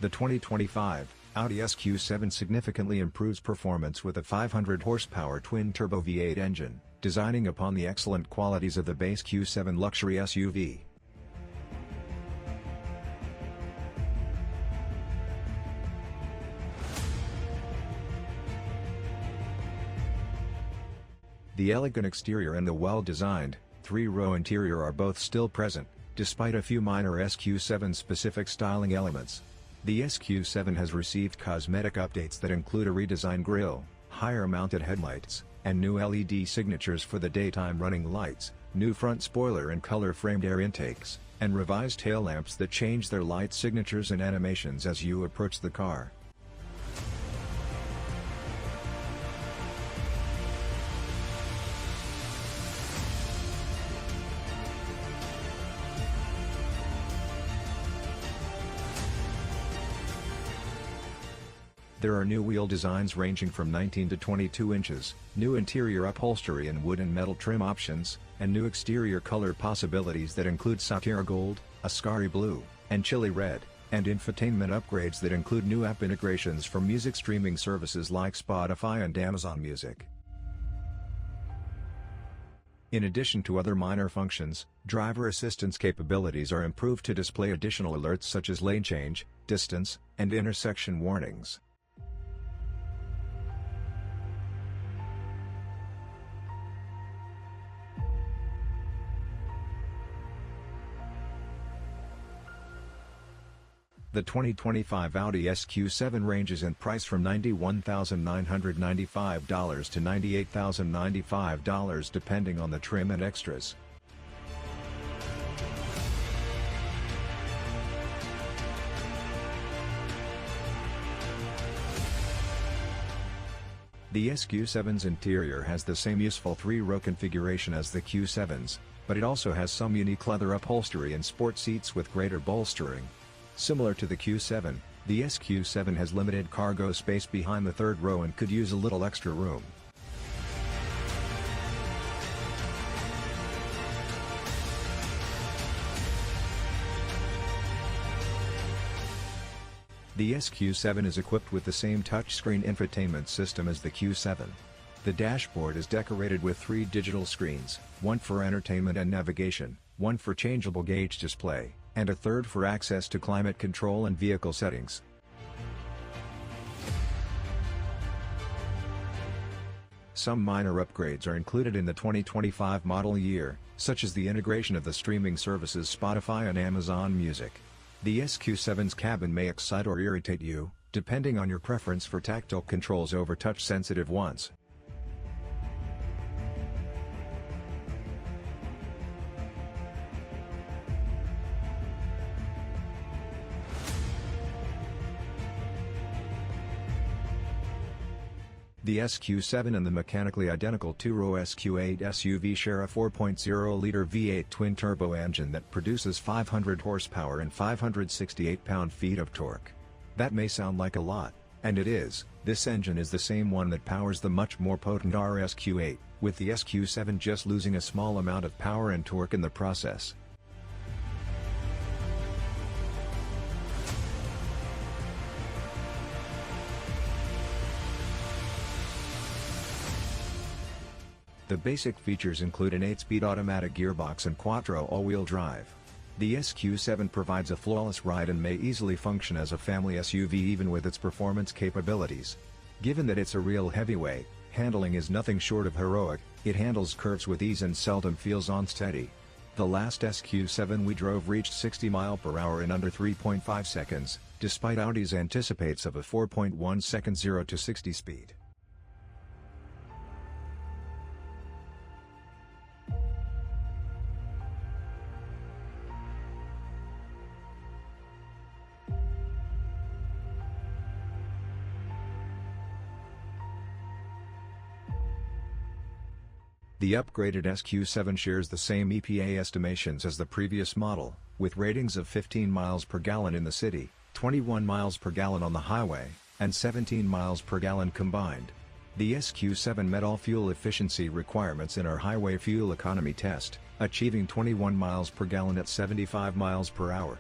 The 2025 Audi SQ7 significantly improves performance with a 500 horsepower twin-turbo V8 engine, designing upon the excellent qualities of the base Q7 luxury SUV. The elegant exterior and the well-designed, three-row interior are both still present, despite a few minor SQ7-specific styling elements. The SQ7 has received cosmetic updates that include a redesigned grille, higher-mounted headlights, and new LED signatures for the daytime running lights, new front spoiler and color-framed air intakes, and revised tail lamps that change their light signatures and animations as you approach the car. There are new wheel designs ranging from 19 to 22 inches, new interior upholstery and wood and metal trim options, and new exterior color possibilities that include sapphire gold, Ascari blue, and chili red, and infotainment upgrades that include new app integrations for music streaming services like Spotify and Amazon Music. In addition to other minor functions, driver assistance capabilities are improved to display additional alerts such as lane change, distance, and intersection warnings. The 2025 Audi SQ7 ranges in price from $91,995 to $98,095 depending on the trim and extras. The SQ7's interior has the same useful three-row configuration as the Q7's, but it also has some unique leather upholstery and sport seats with greater bolstering. Similar to the Q7, the SQ7 has limited cargo space behind the third row and could use a little extra room. The SQ7 is equipped with the same touchscreen infotainment system as the Q7. The dashboard is decorated with 3 digital screens, one for entertainment and navigation, one for changeable gauge display, and a third for access to climate control and vehicle settings. Some minor upgrades are included in the 2025 model year, such as the integration of the streaming services Spotify and Amazon Music. The SQ7's cabin may excite or irritate you, depending on your preference for tactile controls over touch-sensitive ones. The SQ7 and the mechanically identical two-row SQ8 SUV share a 4.0-liter V8 twin-turbo engine that produces 500 horsepower and 568 pound-feet of torque. That may sound like a lot, and it is. This engine is the same one that powers the much more potent SQ8, with the SQ7 just losing a small amount of power and torque in the process. The basic features include an 8-speed automatic gearbox and quattro all-wheel drive. The SQ7 provides a flawless ride and may easily function as a family SUV even with its performance capabilities. Given that it's a real heavyweight, handling is nothing short of heroic. It handles curves with ease and seldom feels unsteady. The last SQ7 we drove reached 60 mph in under 3.5 seconds, despite Audi's anticipates of a 4.1 second 0 to 60 speed. The upgraded SQ7 shares the same EPA estimations as the previous model, with ratings of 15 miles per gallon in the city, 21 miles per gallon on the highway, and 17 miles per gallon combined. The SQ7 met all fuel efficiency requirements in our highway fuel economy test, achieving 21 miles per gallon at 75 miles per hour.